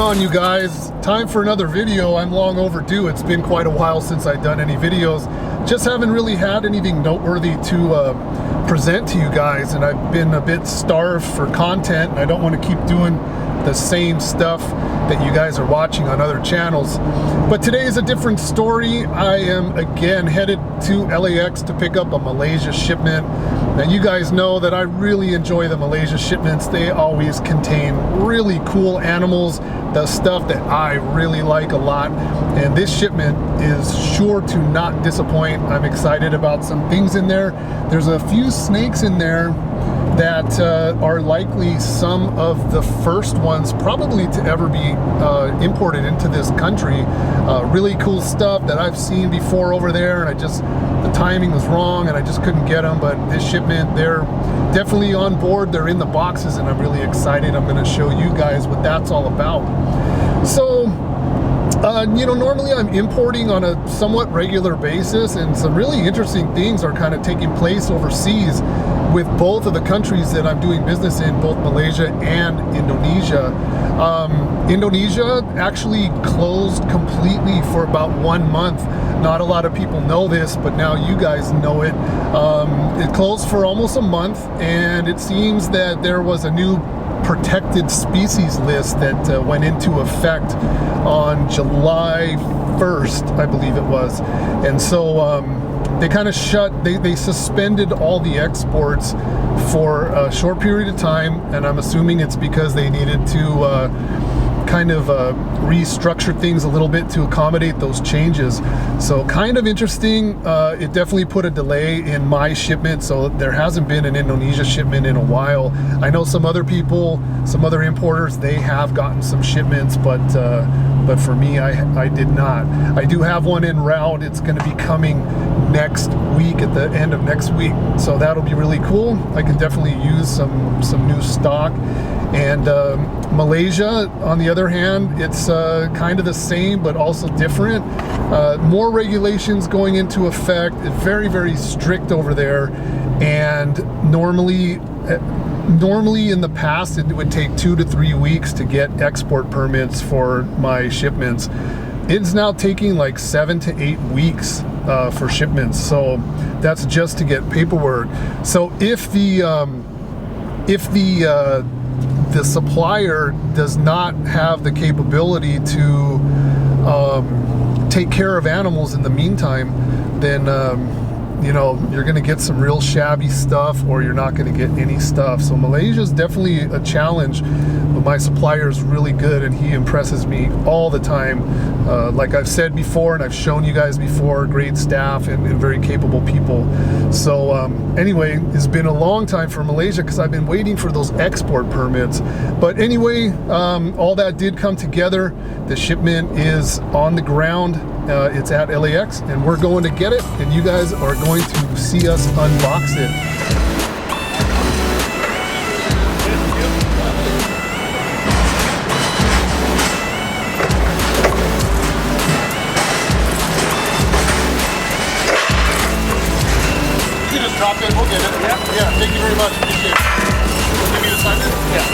on, you guys? Time for another video. I'm long overdue. It's been quite a while since I've done any videos. Just haven't really had anything noteworthy to present to you guys, and I've been a bit starved for content, and I don't want to keep doing the same stuff that you guys are watching on other channels. But today is a different story. I am again headed to LAX to pick up a Malaysia shipment. Now, you guys know that I really enjoy the Malaysia shipments. They always contain really cool animals, the stuff that I really like a lot. And this shipment is sure to not disappoint. I'm excited about some things in there. There's a few snakes in there that are likely some of the first ones probably to ever be imported into this country. Really cool stuff that I've seen before over there, and the timing was wrong and I just couldn't get them. But this shipment, they're definitely on board. They're in the boxes, and I'm really excited. I'm going to show you guys what that's all about. So you know, normally I'm importing on a somewhat regular basis, and some really interesting things are kind of taking place overseas with both of the countries that I'm doing business in, both Malaysia and Indonesia. Indonesia actually closed completely for about 1 month. Not a lot of people know this, but now you guys know it. It closed for almost a month, and it seems that there was a new protected species list that went into effect on July 1st, I believe it was. And so they kind of they suspended all the exports for a short period of time, and I'm assuming it's because they needed to kind of restructure things a little bit to accommodate those changes. So kind of interesting. It definitely put a delay in my shipment, so there hasn't been an Indonesia shipment in a while. I know some other people, some other importers, they have gotten some shipments, but for me, I did not. I do have one en route. It's going to be coming next week, at the end of next week, so that'll be really cool. I can definitely use some new stock. And Malaysia, on the other hand, it's kind of the same but also different. More regulations going into effect. It's very, very strict over there, and normally in the past it would take 2 to 3 weeks to get export permits for my shipments. It's now taking like 7 to 8 weeks for shipments, so that's just to get paperwork. So if the supplier does not have the capability to take care of animals in the meantime, then you know, you're going to get some real shabby stuff, or you're not going to get any stuff. So Malaysia is definitely a challenge, but my supplier is really good, and he impresses me all the time. Like I've said before, and I've shown you guys before, great staff and very capable people. So anyway, it's been a long time for Malaysia because I've been waiting for those export permits. But anyway, all that did come together. The shipment is on the ground. It's at LAX, and we're going to get it, and you guys are going to see us unbox it. You can just drop it, we'll get it. Yeah, thank you very much. Appreciate it. Give me the sign in? Yeah.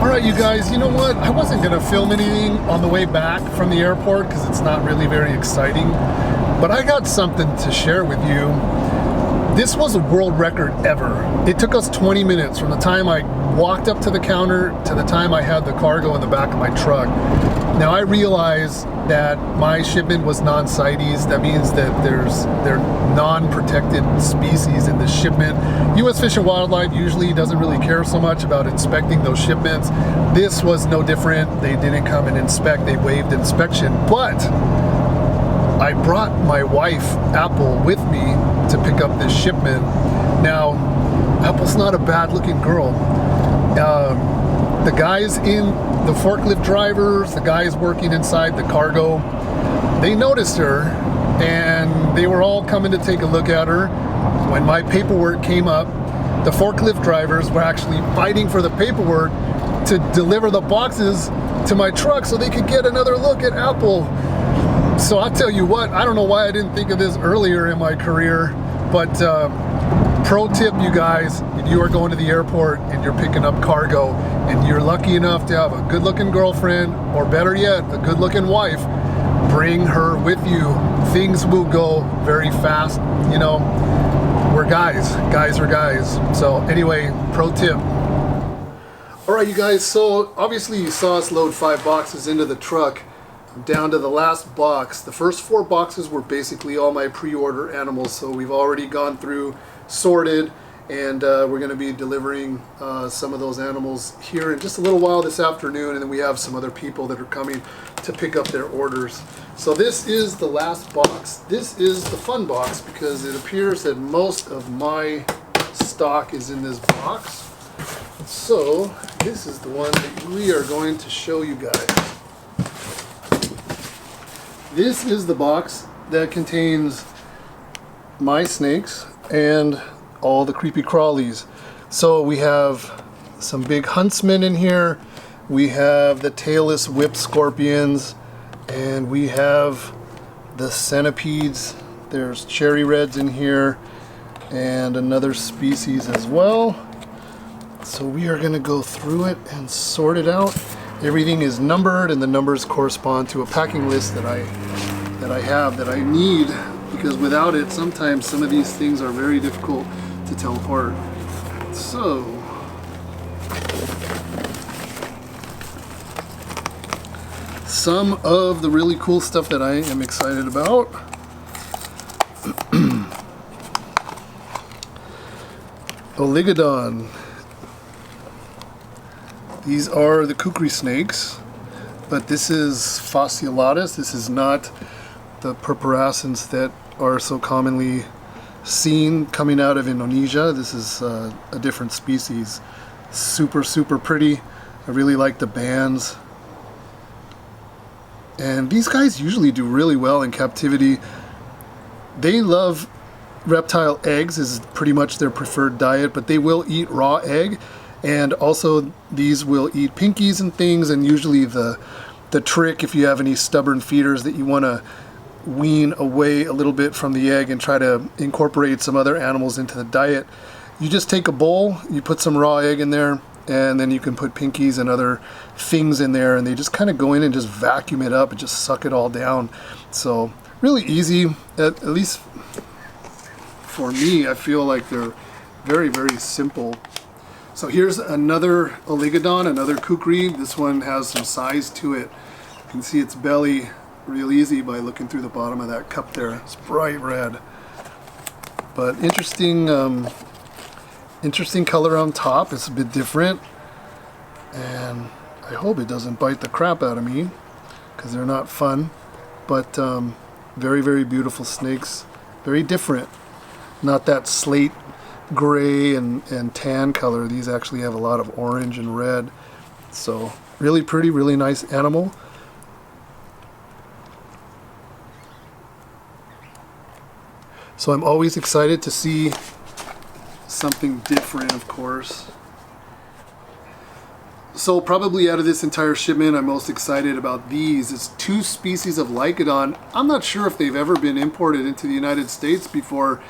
Alright, you guys, you know what? I wasn't going to film anything on the way back from the airport because it's not really very exciting. But I got something to share with you. This was a world record ever. It took us 20 minutes from the time I walked up to the counter to the time I had the cargo in the back of my truck. Now, I realize that my shipment was non-CITES. That means that they're non-protected species in the shipment. U.S. Fish and Wildlife usually doesn't really care so much about inspecting those shipments. This was no different. They didn't come and inspect. They waived inspection. But I brought my wife, Apple, with me to pick up this shipment. Now, Apple's not a bad-looking girl. The guys in the forklift drivers, the guys working inside the cargo, they noticed her and they were all coming to take a look at her. When my paperwork came up, the forklift drivers were actually fighting for the paperwork to deliver the boxes to my truck so they could get another look at Apple. So I'll tell you what, I don't know why I didn't think of this earlier in my career, but pro tip, you guys, if you are going to the airport and you're picking up cargo and you're lucky enough to have a good looking girlfriend, or better yet, a good looking wife, bring her with you. Things will go very fast. You know, we're guys are guys. So anyway, pro tip. All right, you guys, so obviously you saw us load 5 boxes into the truck. Down to the last box. The first 4 boxes were basically all my pre-order animals, so we've already gone through, sorted, and we're going to be delivering some of those animals here in just a little while this afternoon, and then we have some other people that are coming to pick up their orders. So this is the last box. This is the fun box because it appears that most of my stock is in this box. So this is the one that we are going to show you guys. This is the box that contains my snakes and all the creepy crawlies. So we have some big huntsmen in here, we have the tailless whip scorpions, and we have the centipedes. There's cherry reds in here and another species as well. So we are going to go through it and sort it out. Everything is numbered, and the numbers correspond to a packing list that I have that I need, because without it sometimes some of these things are very difficult to tell apart. So some of the really cool stuff that I am excited about. Oligodon. These are the kukri snakes, but this is fasciolatus. This is not the purpurascens that are so commonly seen coming out of Indonesia. This is a different species. Super, super pretty. I really like the bands. And these guys usually do really well in captivity. They love reptile eggs, is pretty much their preferred diet, but they will eat raw egg. And also these will eat pinkies and things, and usually the trick, if you have any stubborn feeders that you want to wean away a little bit from the egg and try to incorporate some other animals into the diet, you just take a bowl, you put some raw egg in there, and then you can put pinkies and other things in there, and they just kind of go in and just vacuum it up and just suck it all down. So really easy, at least for me. I feel like they're very, very simple. So here's another oligodon, another kukri. This one has some size to it. You can see its belly real easy by looking through the bottom of that cup there. It's bright red. But interesting color on top. It's a bit different. And I hope it doesn't bite the crap out of me, because they're not fun. But very, very beautiful snakes. Very different. Not that slate gray and tan color. These actually have a lot of orange and red. So really pretty, really nice animal. So I'm always excited to see something different, of course. So probably out of this entire shipment, I'm most excited about these. It's 2 species of Lycodon. I'm not sure if they've ever been imported into the United States before.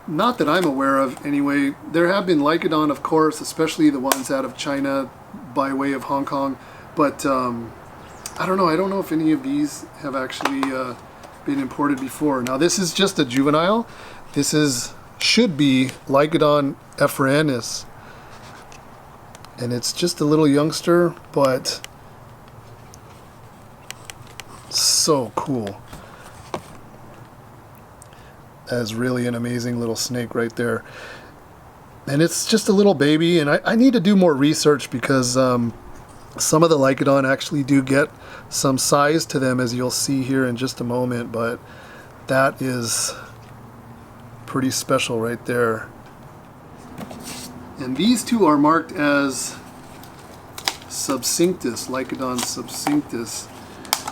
Not that I'm aware of, anyway. There have been Lycodon, of course, especially the ones out of China by way of Hong Kong. But I don't know. I don't know if any of these have actually been imported before. Now this is just a juvenile. This should be Lycodon ephraenis, and it's just a little youngster, but so cool. That is really an amazing little snake right there. And it's just a little baby, and I need to do more research, because some of the Lycodon actually do get some size to them, as you'll see here in just a moment, but that is pretty special right there. And these two are marked as subcinctus, Lycodon subcinctus.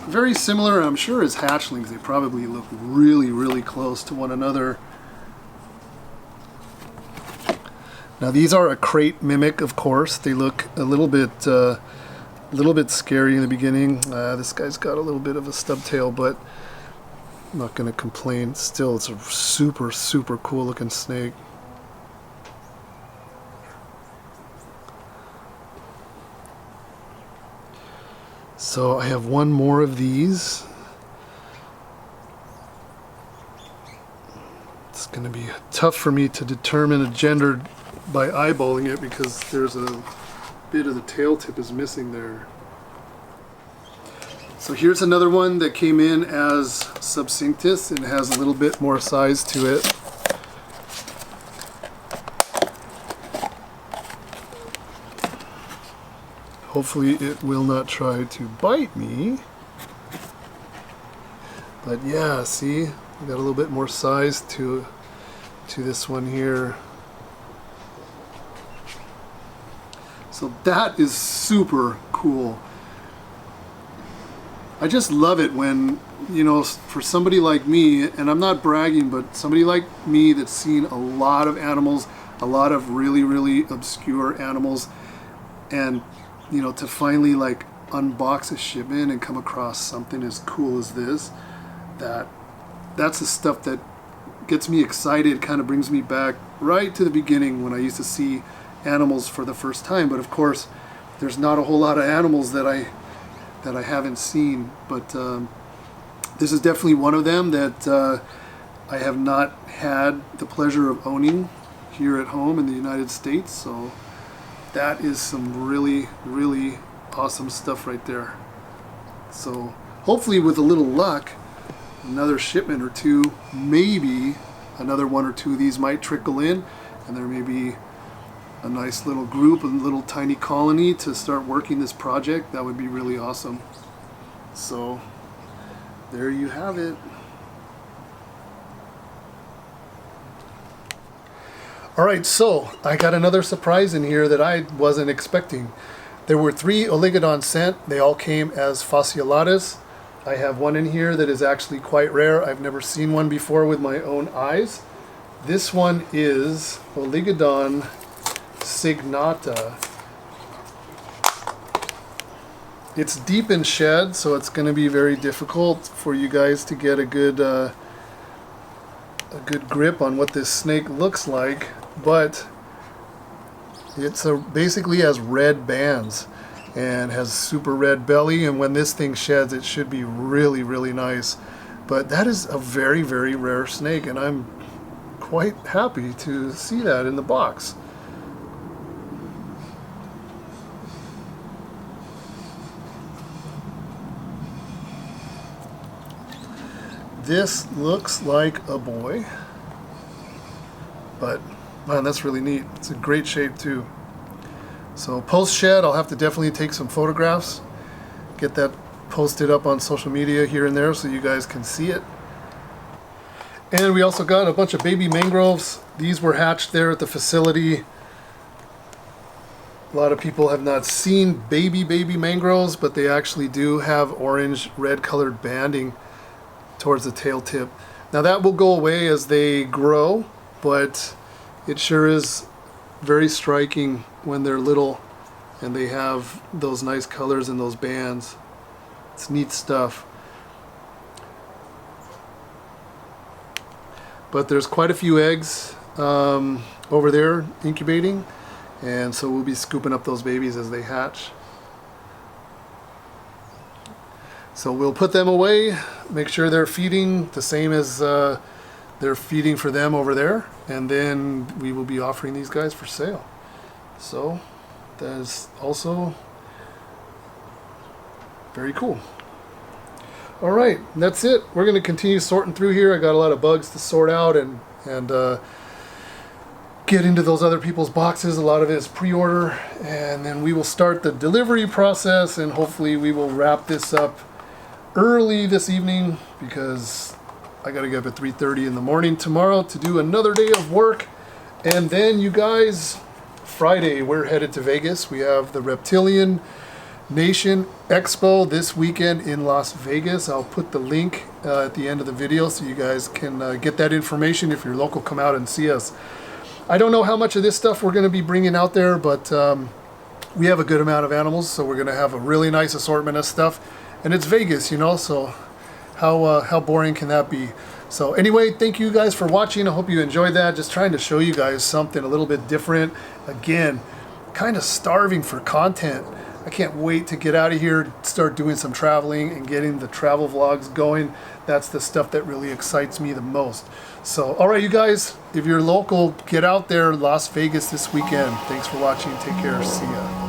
Very similar, I'm sure, as hatchlings. They probably look really, really close to one another. Now these are a crate mimic, of course. They look a little bit scary in the beginning. This guy's got a little bit of a stub tail, but I'm not going to complain. Still, it's a super, super cool looking snake. So I have one more of these. It's going to be tough for me to determine a gender by eyeballing it because there's a bit of the tail tip is missing there. So here's another one that came in as subcinctus and has a little bit more size to it. Hopefully it will not try to bite me. But yeah, see, we got a little bit more size to this one here. So that is super cool. I just love it when, you know, for somebody like me, and I'm not bragging, but somebody like me that's seen a lot of animals, a lot of really, really obscure animals, and, you know, to finally like unbox a shipment and come across something as cool as this, that's the stuff that gets me excited, kind of brings me back right to the beginning when I used to see animals for the first time. But of course, there's not a whole lot of animals that I haven't seen, but this is definitely one of them that I have not had the pleasure of owning here at home in the United States. So that is some really, really awesome stuff right there. So hopefully with a little luck, another shipment or two, maybe another one or two of these might trickle in, and there may be a nice little group, a little tiny colony to start working this project. That would be really awesome. So there you have it. Alright, so I got another surprise in here that I wasn't expecting. There were 3 Oligodon sent. They all came as fasciolatus. I have one in here that is actually quite rare. I've never seen one before with my own eyes. This one is Oligodon signata. It's deep in shed, so it's going to be very difficult for you guys to get a good grip on what this snake looks like, but it's basically has red bands and has super red belly, and when this thing sheds it should be really, really nice. But that is a very, very rare snake, and I'm quite happy to see that in the box. This looks like a boy, but man, that's really neat. It's a great shape too. So post shed, I'll have to definitely take some photographs, get that posted up on social media here and there so you guys can see it. And we also got a bunch of baby mangroves. These were hatched there at the facility. A lot of people have not seen baby mangroves, but they actually do have orange red colored banding towards the tail tip. Now that will go away as they grow, but it sure is very striking when they're little and they have those nice colors and those bands. It's neat stuff. But there's quite a few eggs over there incubating, and so we'll be scooping up those babies as they hatch. So we'll put them away, make sure they're feeding the same as they're feeding for them over there, and then we will be offering these guys for sale. So that is also very cool. All right, that's it. We're going to continue sorting through here. I got a lot of bugs to sort out and get into those other people's boxes. A lot of it is pre-order, and then we will start the delivery process, and hopefully we will wrap this up early this evening because I got to get up at 3:30 in the morning tomorrow to do another day of work. And then you guys, Friday we're headed to Vegas. We have the reptilian Nation Expo this weekend in Las Vegas. I'll put the link at the end of the video so you guys can get that information. If you're local, come out and see us. I don't know how much of this stuff we're going to be bringing out there, but we have a good amount of animals, so we're going to have a really nice assortment of stuff. And it's Vegas, you know, so how boring can that be? So anyway, thank you guys for watching. I hope you enjoyed that. Just trying to show you guys something a little bit different. Again, kind of starving for content. I can't wait to get out of here, start doing some traveling and getting the travel vlogs going. That's the stuff that really excites me the most. So, all right, you guys, if you're local, get out there, Las Vegas this weekend. Thanks for watching. Take care. See ya.